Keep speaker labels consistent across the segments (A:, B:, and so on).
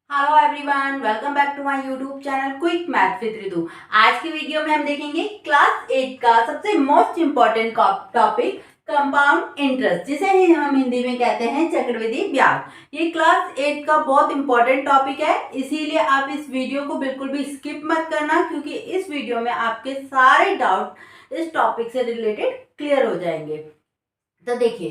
A: Hello everyone, welcome back to my YouTube channel quick math with Ritu. आज की video में हम देखेंगे क्लास 8 का सबसे most important topic compound interest, जिसे ही हम हिंदी में कहते हैं चक्रवृद्धि ब्याज। ये क्लास 8 का बहुत इंपॉर्टेंट टॉपिक है, इसीलिए आप इस वीडियो को बिल्कुल भी स्किप मत करना, क्योंकि इस वीडियो में आपके सारे डाउट इस टॉपिक से रिलेटेड क्लियर हो जाएंगे। तो देखिए,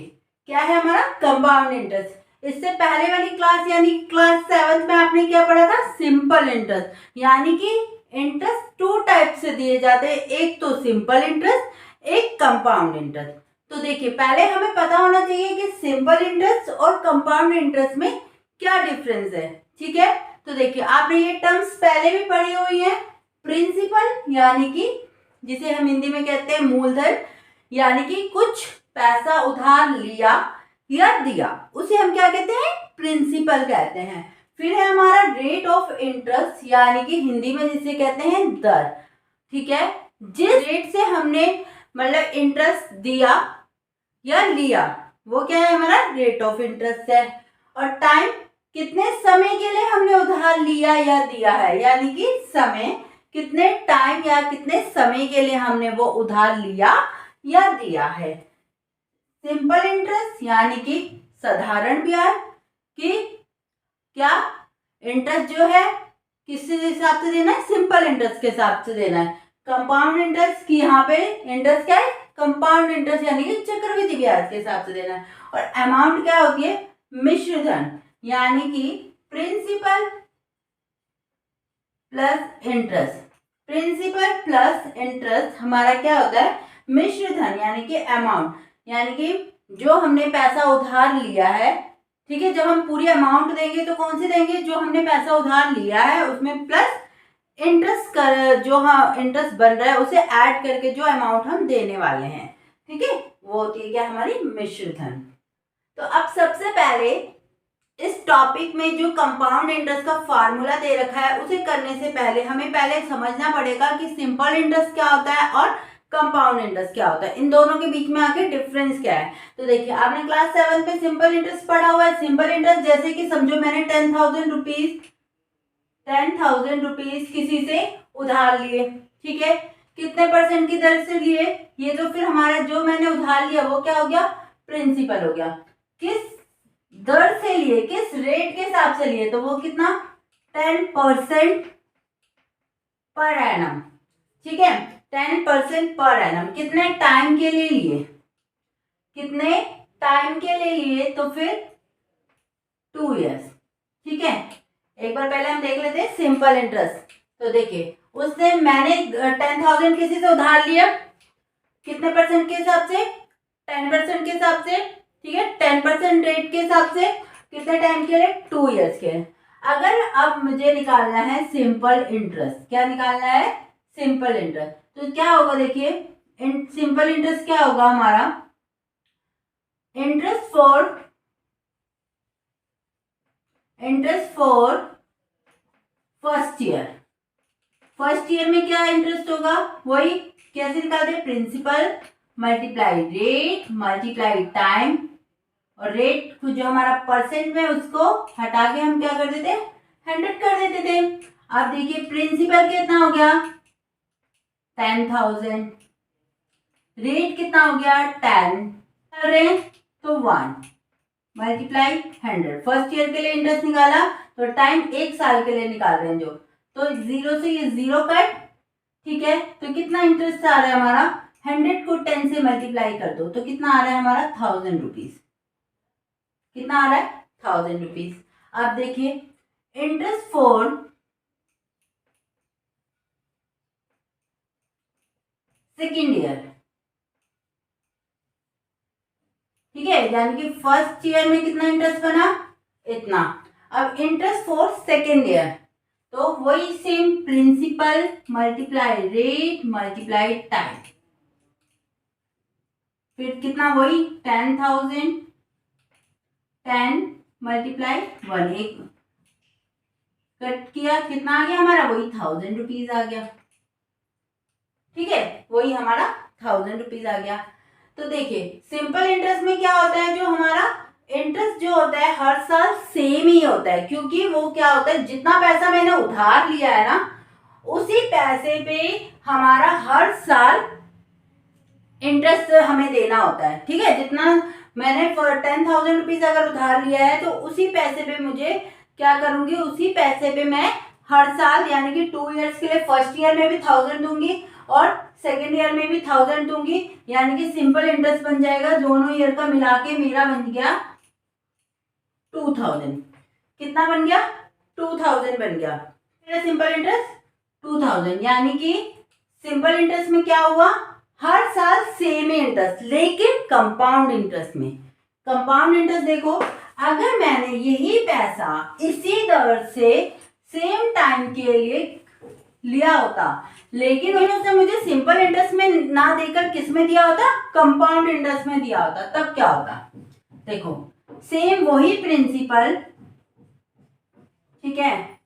A: क्या है हमारा कंपाउंड इंटरेस्ट। इससे पहले वाली क्लास यानी क्लास 7 में आपने क्या पढ़ा था? सिंपल इंटरेस्ट, यानी कि इंटरेस्ट टू टाइप से दिए जाते हैं, एक तो सिंपल इंटरेस्ट, एक कंपाउंड इंटरेस्ट। तो देखिए, पहले हमें पता होना चाहिए कि सिंपल इंटरेस्ट और कंपाउंड इंटरेस्ट में क्या डिफरेंस है। ठीक है, तो देखिए, आपने ये टर्म्स पहले भी पढ़ी हुई है। प्रिंसिपल यानी कि जिसे हम हिंदी में कहते हैं मूलधन, यानी कि कुछ पैसा उधार लिया या दिया, उसे हम क्या कहते हैं? प्रिंसिपल कहते हैं। फिर है हमारा रेट ऑफ इंटरेस्ट, यानी कि हिंदी में जिसे कहते हैं दर। ठीक है, जिस रेट से हमने मतलब इंटरेस्ट दिया या लिया, वो क्या है? हमारा रेट ऑफ इंटरेस्ट है। और टाइम, कितने समय के लिए हमने उधार लिया या दिया है, यानी कि समय, कितने टाइम या कितने समय के लिए हमने वो उधार लिया या दिया है। सिंपल इंटरेस्ट यानी कि साधारण ब्याज, कि क्या इंटरेस्ट जो है किस हिसाब से देना है? सिंपल इंटरेस्ट के हिसाब से देना है। कंपाउंड इंटरेस्ट की यहाँ पे इंटरेस्ट क्या है? कंपाउंड इंटरेस्ट यानी कि चक्रवृद्धि ब्याज के हिसाब से देना है। और अमाउंट क्या होती है? मिश्र धन, यानी कि principal plus interest. Principal plus interest हमारा क्या होता है? मिश्र धन, यानी कि अमाउंट, यानी कि जो हमने पैसा उधार लिया है। ठीक है, जब हम पूरी अमाउंट देंगे तो कौन सी देंगे? जो हमने पैसा उधार लिया है उसमें प्लस इंटरेस्ट कर, जो हाँ इंटरेस्ट बन रहा है उसे ऐड करके जो अमाउंट हम देने वाले हैं, ठीक है, वो होती है क्या? हमारी मिश्र धन। तो अब सबसे पहले इस टॉपिक में जो कंपाउंड इंटरेस्ट का फार्मूला दे रखा है उसे करने से पहले हमें पहले समझना पड़ेगा कि सिंपल इंटरेस्ट क्या होता है और कंपाउंड इंटरेस्ट क्या होता है, इन दोनों के बीच में आके डिफरेंस क्या है। तो देखिए, आपने क्लास 7 में सिंपल इंटरेस्ट पढ़ा हुआ है। सिंपल इंटरेस्ट जैसे कि समझो मैंने 10,000 रुपीज किसी से उधार लिए। ठीक है, कितने परसेंट की दर से लिए? ये तो फिर हमारा जो मैंने उधार लिया वो क्या हो गया? प्रिंसिपल हो गया। किस दर से लिए, किस रेट के हिसाब से लिए? तो वो कितना? 10% पर एनम। ठीक है, 10% पर एनम। कितने टाइम के लिए लिए? कितने टाइम के लिए लिए? तो फिर 2 ईयर्स। ठीक है, एक बार पहले हम देख लेते हैं सिंपल इंटरेस्ट। तो देखिए, उसने मैंने 10,000 किसी से उधार लिया, कितने परसेंट के हिसाब से? 10% के हिसाब से। ठीक है, 10% रेट के हिसाब से। कितने टाइम के लिए? 2 ईयर्स के। अगर अब मुझे निकालना है सिंपल इंटरेस्ट, क्या निकालना है? Simple interest. तो क्या होगा? देखिए, सिंपल इंटरेस्ट क्या होगा हमारा? Interest for first year. First year में क्या इंटरेस्ट होगा? वही कैसे निकालते हैं? Principal multiply rate multiply time, और रेट जो हमारा परसेंट में उसको हटा के हम क्या कर देते? 100 कर देते थे। अब देखिए, प्रिंसिपल कितना हो गया? 10,000। रेट कितना हो गया? 10 कर रहे हैं तो 1 मल्टीप्लाई 100। फर्स्ट ईयर के लिए इंटरेस्ट निकाला, तो टाइम 1 साल के लिए निकाल रहे हैं जो, तो 0 से ये 0 कट। ठीक है, तो कितना इंटरेस्ट आ रहा है हमारा? 100 को 10 से मल्टीप्लाई कर दो तो कितना आ रहा है हमारा? 1000 रुपीज। कितना आ रहा है? 1000 रुपीज। अब देखिए, इंटरेस्ट फॉर सेकेंड ईयर। ठीक है, यानी कि फर्स्ट ईयर में कितना इंटरेस्ट बना? इतना। अब इंटरेस्ट फॉर सेकेंड ईयर, तो वही same principal multiply rate multiply time. फिर कितना? वही 10,000, 10 मल्टीप्लाई 1, एक कट किया, कितना आ गया हमारा? वही 1000 रुपीज आ गया। ठीक है, वही हमारा 1000 रुपीज आ गया। तो देखिए, सिंपल इंटरेस्ट में क्या होता है? जो हमारा इंटरेस्ट जो होता है हर साल सेम ही होता है, क्योंकि वो क्या होता है, जितना पैसा मैंने उधार लिया है ना, उसी पैसे पे हमारा हर साल इंटरेस्ट हमें देना होता है। ठीक है, जितना मैंने 10,000 रुपीज अगर उधार लिया है तो उसी पैसे पे मुझे क्या करूंगी, उसी पैसे पे मैं हर साल यानी कि 2 इयर्स के लिए फर्स्ट ईयर में भी 1,000 दूंगी और सेकेंड ईयर में भी 1,000 दूंगी, यानी कि सिंपल इंटरेस्ट बन जाएगा। दोनों ईयर का मिला के मेरा बन गया 2,000। कितना बन गया? 2,000 बन गया मेरा सिंपल इंटरेस्ट 2,000। यानी कि सिंपल इंटरेस्ट में क्या हुआ, हर साल सेम इंटरेस्ट, लेकिन कंपाउंड इंटरेस्ट में। कंपाउंड इंटरेस्ट देखो, अगर मैंने यही पैसा इसी दर से सेम टाइम के लिए लिया होता, लेकिन उसने मुझे सिंपल इंटरेस्ट में ना देकर किस में दिया होता, कंपाउंड इंटरेस्ट में दिया होता, तब क्या होता? देखो, सेम वही प्रिंसिपल, ठीक है,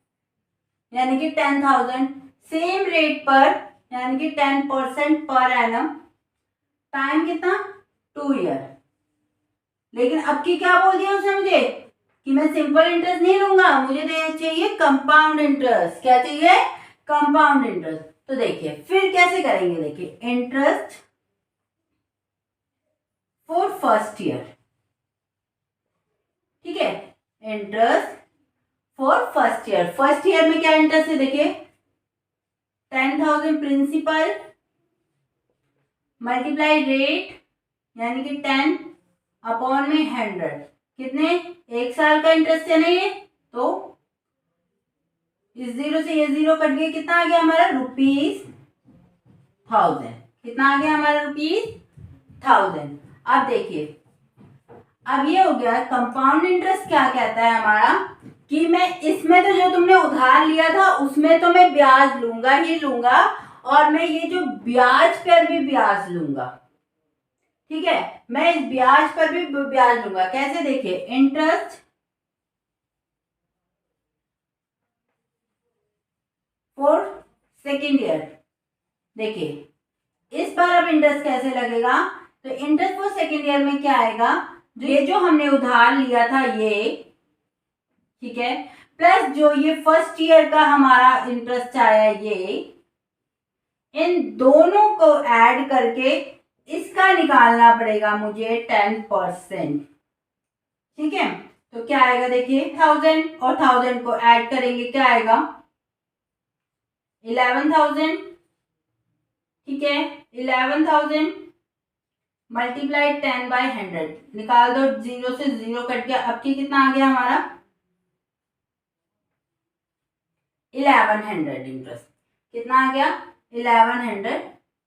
A: यानी कि 10,000 सेम रेट पर, यानी कि 10% पर एनम, टाइम कितना? 2 ईयर। लेकिन अब की क्या बोल दिया उसने मुझे कि मैं सिंपल इंटरेस्ट नहीं लूंगा, मुझे देना चाहिए कंपाउंड इंटरेस्ट। क्या चाहिए? Compound interest. तो देखिए फिर कैसे करेंगे, देखिए इंटरेस्ट फॉर फर्स्ट ईयर, ठीक है, interest for first year. First year में क्या इंटरेस्ट है, देखिए 10,000 प्रिंसिपल मल्टीप्लाई रेट, यानी कि 10 अपॉन में 100, कितने? 1 साल का इंटरेस्ट है ना ये, तो इस जीरो से ये जीरो कट गया, कितना आ गया हमारा? ₹1000। कितना आ गया हमारा? ₹1000। अब देखिए, अब ये हो गया कंपाउंड इंटरेस्ट। क्या कहता है हमारा कि मैं इसमें तो जो तुमने उधार लिया था उसमें तो मैं ब्याज लूंगा ही लूंगा, और मैं ये जो ब्याज पर भी ब्याज लूंगा, ठीक है, मैं इस ब्याज पर भी ब्याज लूंगा। कैसे? देखिए इंटरेस्ट फॉर सेकेंड ईयर, देखिए इस बार अब इंटरेस्ट कैसे लगेगा, तो इंटरेस्ट फॉर सेकेंड ईयर में क्या आएगा, ये जो हमने उधार लिया था ये, ठीक है, प्लस जो ये फर्स्ट ईयर का हमारा इंटरेस्ट आया ये, इन दोनों को ऐड करके इसका निकालना पड़ेगा मुझे 10%, ठीक है। तो क्या आएगा, देखिए 1000 और 1000 को ऐड करेंगे, क्या आएगा? 11,000, ठीक है, 11,000 मल्टीप्लाई 10/100, निकाल दो, जीरो से जीरो कट गया। अब की कितना आ गया हमारा? 1100 इंटरेस्ट। कितना आ गया? 1100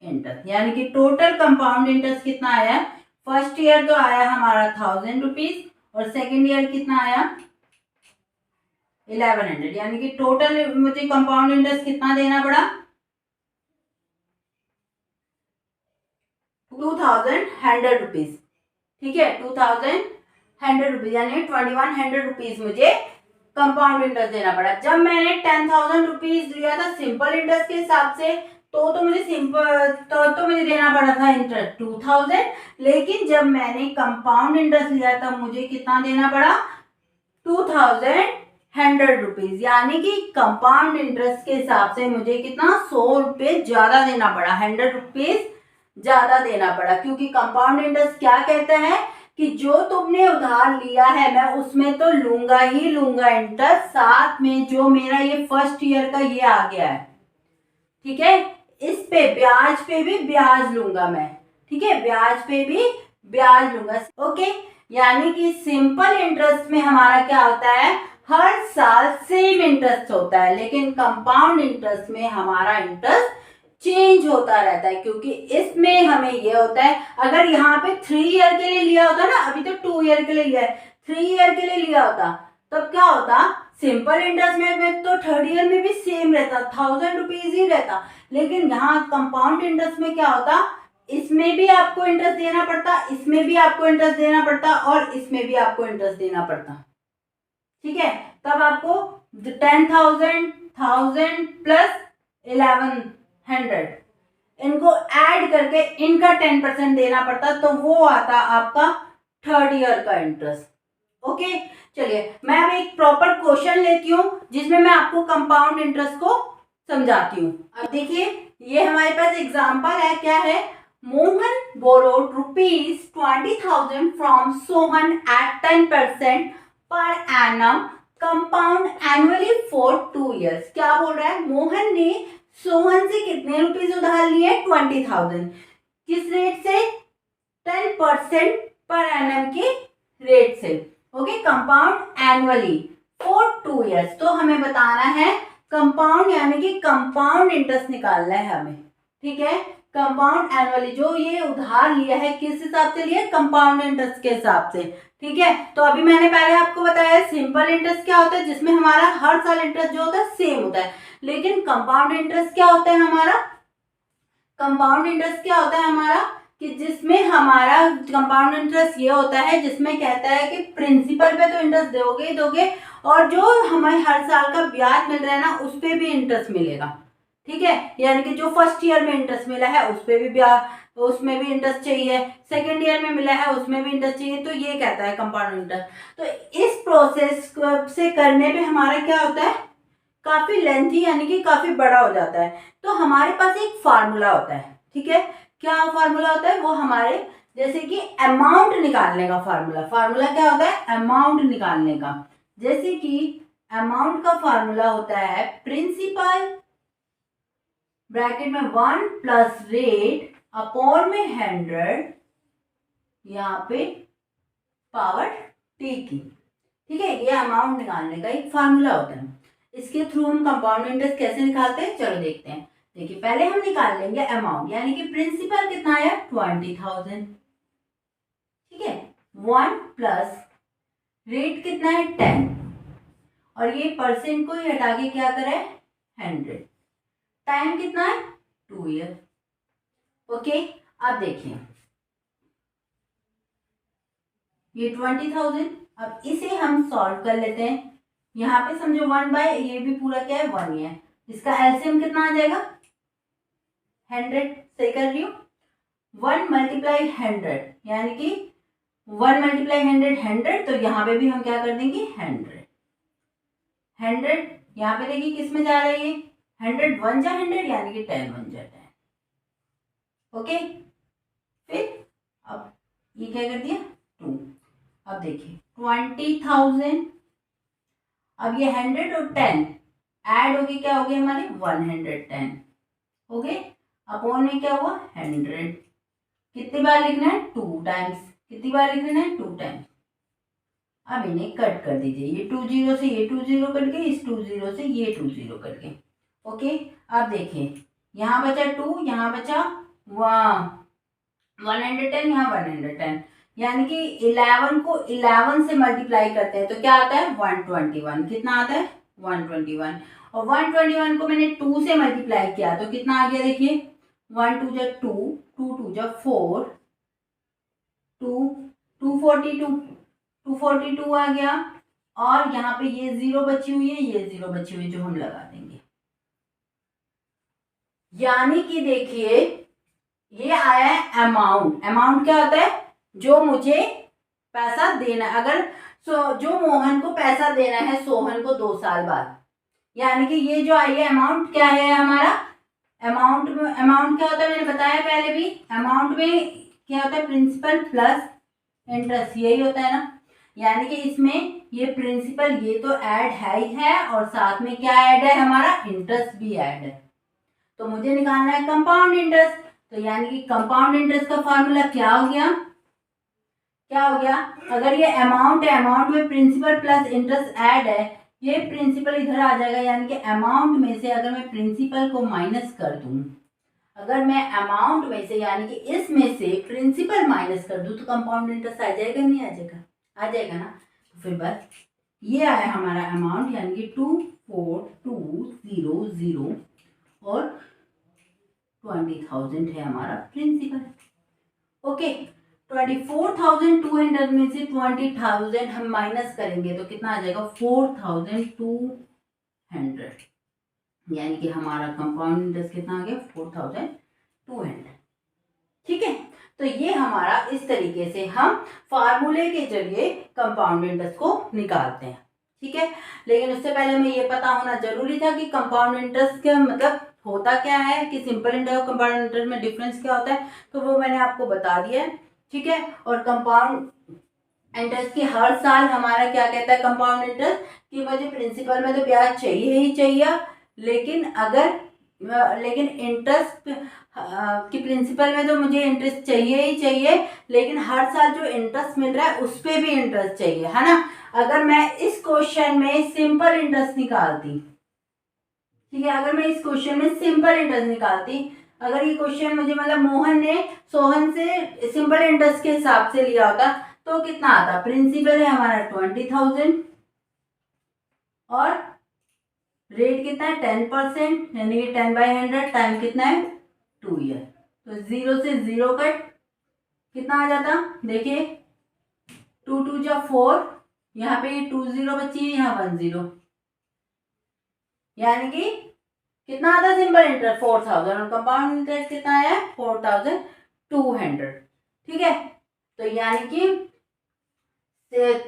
A: इंटरेस्ट, यानी कि टोटल कंपाउंड इंटरेस्ट कितना आया? फर्स्ट ईयर तो आया हमारा 1,000 रुपीज, और सेकेंड ईयर कितना आया? 1100, यानी कि टोटल मुझे कंपाउंड इंटरेस्ट कितना देना पड़ा? 2,100 रुपीज, ठीक है, 2,100 रुपीज, यानी 2,100 रुपीज मुझे कंपाउंड इंटरेस्ट देना पड़ा। जब मैंने 10,000 रुपीज लिया था सिंपल इंटरेस्ट के हिसाब से, तो मुझे सिंपल तो मुझे देना पड़ा था इंटरेस्ट 2,000, लेकिन जब मैंने कंपाउंड इंटरेस्ट लिया तब मुझे कितना देना पड़ा? 2,100 रुपीज, यानी कि कंपाउंड इंटरेस्ट के हिसाब से मुझे कितना? 100 रुपये ज्यादा देना पड़ा, 100 रुपीज ज्यादा देना पड़ा, क्योंकि कंपाउंड इंटरेस्ट क्या कहता है कि जो तुमने उधार लिया है मैं उसमें तो लूंगा ही लूंगा इंटरेस्ट, साथ में जो मेरा ये फर्स्ट ईयर का ये आ गया है, ठीक है, इस पे ब्याज पे भी ब्याज लूंगा मैं, ठीक है, ब्याज पे भी ब्याज लूंगा। ओके, यानी कि सिंपल इंटरेस्ट में हमारा क्या होता है, हर साल सेम इंटरेस्ट होता है, लेकिन कंपाउंड इंटरेस्ट में हमारा इंटरेस्ट चेंज होता रहता है, क्योंकि इसमें हमें ये होता है, अगर यहाँ पे 3 ईयर के लिए लिया होता ना, अभी तो 2 ईयर के लिए लिया है, 3 ईयर के लिए लिया होता तब क्या होता, सिंपल इंटरेस्ट में तो थर्ड ईयर में भी सेम रहता, 1,000 रुपीज ही रहता, लेकिन यहाँ कंपाउंड इंटरेस्ट में क्या होता, इसमें भी आपको इंटरेस्ट देना पड़ता, इसमें भी आपको इंटरेस्ट देना पड़ता, और इसमें भी आपको इंटरेस्ट देना पड़ता, ठीक है। तब आपको 10,000 1000 प्लस 1100 इनको ऐड करके इनका 10% देना पड़ता, तो वो आता आपका थर्ड ईयर का इंटरेस्ट, ओके, चलिए मैं अब एक प्रॉपर क्वेश्चन लेती हूँ जिसमें मैं आपको कंपाउंड इंटरेस्ट को समझाती हूँ। अब देखिए ये हमारे पास एग्जांपल है, क्या है, Mohan borrowed ₹20,000 from Sohan at 10% per annum compound annually for 2 years। क्या बोल रहा है, मोहन ने सोहन से कितने रुपीज उधार लिए, 20,000, किस रेट से, 10% पर एनम के रेट से। Okay, compound annually for 2 years। तो हमें बताना है कंपाउंड, यानी कि कंपाउंड इंटरेस्ट निकालना है हमें, ठीक है। कंपाउंड एनुअली, जो ये उधार लिया है किस हिसाब से लिया, कंपाउंड इंटरेस्ट के हिसाब से, ठीक है। तो अभी मैंने पहले आपको बताया सिंपल इंटरेस्ट क्या होता है, जिसमें हमारा हर साल इंटरेस्ट जो होता है सेम होता है। लेकिन कंपाउंड इंटरेस्ट क्या होता है हमारा, कंपाउंड इंटरेस्ट क्या होता है हमारा, कि जिसमें हमारा कंपाउंड इंटरेस्ट ये होता है जिसमें कहता है कि प्रिंसिपल पे तो इंटरेस्ट दोगे ही दोगे, और जो हमें हर साल का ब्याज मिल रहा है ना उस पे भी इंटरेस्ट मिलेगा, ठीक है। यानी कि जो फर्स्ट ईयर में इंटरेस्ट मिला है उस पे भी ब्याज, उसमें भी इंटरेस्ट चाहिए, सेकेंड ईयर में मिला है उसमें भी इंटरेस्ट चाहिए। तो ये कहता है कंपाउंड इंटरेस्ट। तो इस प्रोसेस से करने पे हमारा क्या होता है, काफी लेंथी यानी कि काफी बड़ा हो जाता है। तो हमारे पास एक फार्मूला होता है, ठीक है। क्या फार्मूला होता है, वो हमारे जैसे कि अमाउंट निकालने का फार्मूला, फार्मूला क्या होता है, अमाउंट निकालने का। जैसे कि अमाउंट का फार्मूला होता है प्रिंसिपल ब्रैकेट में 1 प्लस रेट अपॉन में 100, यहाँ पे पावर टी की, ठीक है। ये अमाउंट निकालने का एक फार्मूला होता है। इसके थ्रू हम कंपाउंड इंटरेस्ट कैसे निकालते हैं, चलो देखते हैं। देखिए पहले हम निकाल लेंगे अमाउंट, यानी कि प्रिंसिपल कितना है, 20,000, ठीक है। 1 प्लस रेट कितना है, 10, और ये परसेंट को ही हटा के क्या करें, 100। टाइम कितना है, 2 ईयर। ओके, अब देखिए ये 20,000, अब इसे हम सॉल्व कर लेते हैं। यहाँ पे समझो 1 ये भी पूरा क्या है, 1 ही है। इसका एलसीएम कितना आ जाएगा, 100, सही कर रही हूँ। 1 मल्टीप्लाई 100 यानी कि 1 मल्टीप्लाई 100 100, तो यहाँ पे भी हम क्या कर देंगे, 100 यहाँ पे देखिए किस में जा रही है, 100 1 जा 100 यानी कि 10 1 जा 10। ओके, फिर अब ये क्या कर दिया, 2। अब देखिए 20,000, अब ये 100 और 10 ऐड होके क्या हो गया हमारे, 110 हो गए। अपॉन में क्या हुआ, 100। कितनी बार लिखना है, 2 टाइम्स। कितनी बार लिखना है, 2 टाइम्स। अब इन्हें कट कर दीजिए, ये 2 0 से ये 2 0 कट गए, इस 2 0 से ये 2 0 कट गए। ओके, अब देखिए यहाँ बचा 2, यहाँ बचा 110, यहाँ 110, यानी कि 11 को 11 से मल्टीप्लाई करते हैं तो क्या आता है, 121। कितना आता है, 121। और 121 को मैंने 2 से मल्टीप्लाई किया तो कितना आ गया, देखिए 1 2 जा 2, 2 2 जा 4, 242 आ गया। और यहाँ पे ये 0 बची हुई है, ये 0 बची हुई है, जो हम लगा देंगे। यानी कि देखिए ये आया है अमाउंट। अमाउंट क्या होता है, जो मुझे पैसा देना, अगर जो मोहन को पैसा देना है सोहन को 2 साल बाद, यानी कि ये जो आई है अमाउंट क्या है हमारा, अमाउंट क्या होता है, मैंने बताया पहले भी, अमाउंट में क्या होता है, प्रिंसिपल प्लस इंटरेस्ट, यही होता है ना। यानी कि इसमें ये प्रिंसिपल ये तो ऐड है ही है, और साथ में क्या ऐड है हमारा, इंटरेस्ट भी ऐड है। तो मुझे निकालना है कंपाउंड इंटरेस्ट। तो यानी कि कंपाउंड इंटरेस्ट का फॉर्मूला क्या हो गया, अगर ये अमाउंट है, अमाउंट में प्रिंसिपल प्लस इंटरेस्ट ऐड है, ये प्रिंसिपल इधर आ जाएगा। यानी कि अमाउंट में से अगर मैं प्रिंसिपल को माइनस कर दूं, अगर मैं अमाउंट में से यानी कि इसमें से प्रिंसिपल माइनस कर दूं तो कंपाउंड इंटरेस्ट आ जाएगा, नहीं आ जाएगा, आ जाएगा ना। तो फिर बस ये आया हमारा अमाउंट, यानी कि 24200 और 20,000 है हमारा प्रिंसिपल। ओके, 24,200 में से 20,000 हम माइनस करेंगे तो कितना आ जाएगा, 4,200, यानी कि हमारा कंपाउंड इंटरेस्ट कितना आ गया, 4,200। ठीक है, तो तो ये हमारा इस तरीके से हम फार्मूले के जरिए कंपाउंड इंटरेस्ट को निकालते हैं, ठीक है। लेकिन उससे पहले हमें ये पता होना जरूरी था कि कंपाउंड इंटरेस्ट का मतलब होता क्या है, कि सिंपल इंटरेस्ट और कंपाउंड इंटरेस्ट में डिफरेंस क्या होता है, तो वो मैंने आपको बता दिया है, ठीक है। और कंपाउंड इंटरेस्ट की हर साल हमारा क्या कहता है कंपाउंड इंटरेस्ट, कि मुझे प्रिंसिपल में तो ब्याज चाहिए ही चाहिए, लेकिन इंटरेस्ट कि प्रिंसिपल में तो मुझे इंटरेस्ट चाहिए ही चाहिए, लेकिन हर साल जो इंटरेस्ट मिल रहा है उस पर भी इंटरेस्ट चाहिए, है ना। अगर मैं इस क्वेश्चन में सिंपल इंटरेस्ट निकालती, ठीक है, अगर मैं इस क्वेश्चन में सिंपल इंटरेस्ट निकालती, अगर ये क्वेश्चन मुझे मतलब मोहन ने सोहन से सिंपल इंटरेस्ट के हिसाब से लिया होता तो कितना आता, प्रिंसिपल है हमारा 20,000 और रेट कितना है 10%, यानी कि 10/100, टाइम कितना है 2 ईयर। तो 0 से 0 कट कितना आ जाता, देखिए 2 2 जा 4, यहाँ पे 2 0 बची है, यहाँ 1 0, यानी कि कितना आता सिंपल इंटरेस्ट 4,000 और कंपाउंड इंटरेस्ट कितना आया 4,200, ठीक है। तो यानी कि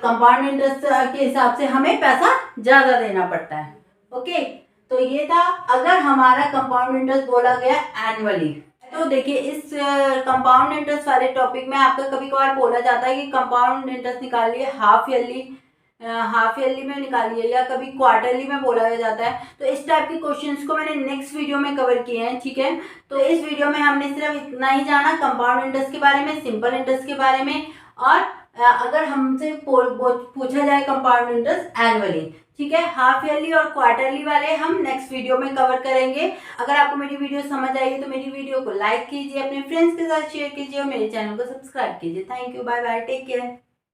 A: कंपाउंड इंटरेस्ट के हिसाब से हमें पैसा ज्यादा देना पड़ता है, ओके। तो ये था अगर हमारा कंपाउंड इंटरेस्ट बोला गया एनुअली। तो देखिए इस कंपाउंड इंटरेस्ट वाले टॉपिक में आपका कभी कभार बोला जाता है कि कंपाउंड इंटरेस्ट निकालिए हाफ ईयरली में निकालिए, या कभी क्वार्टरली में बोला जाता है। तो इस टाइप के क्वेश्चंस को मैंने नेक्स्ट वीडियो में कवर किए हैं, ठीक है। तो इस वीडियो में हमने सिर्फ इतना ही जाना कंपाउंड इंटरेस्ट के बारे में, सिंपल इंटरेस्ट के बारे में, और अगर हमसे पूछा जाए कंपाउंड इंटरेस्ट एनुअली, ठीक है। हाफ ईयरली और क्वार्टरली वाले हम नेक्स्ट वीडियो में कवर करेंगे। अगर आपको मेरी वीडियो समझ आई तो मेरी वीडियो को लाइक कीजिए, अपने फ्रेंड्स के साथ शेयर कीजिए और मेरे चैनल को सब्सक्राइब कीजिए। Thank you, bye bye, take care.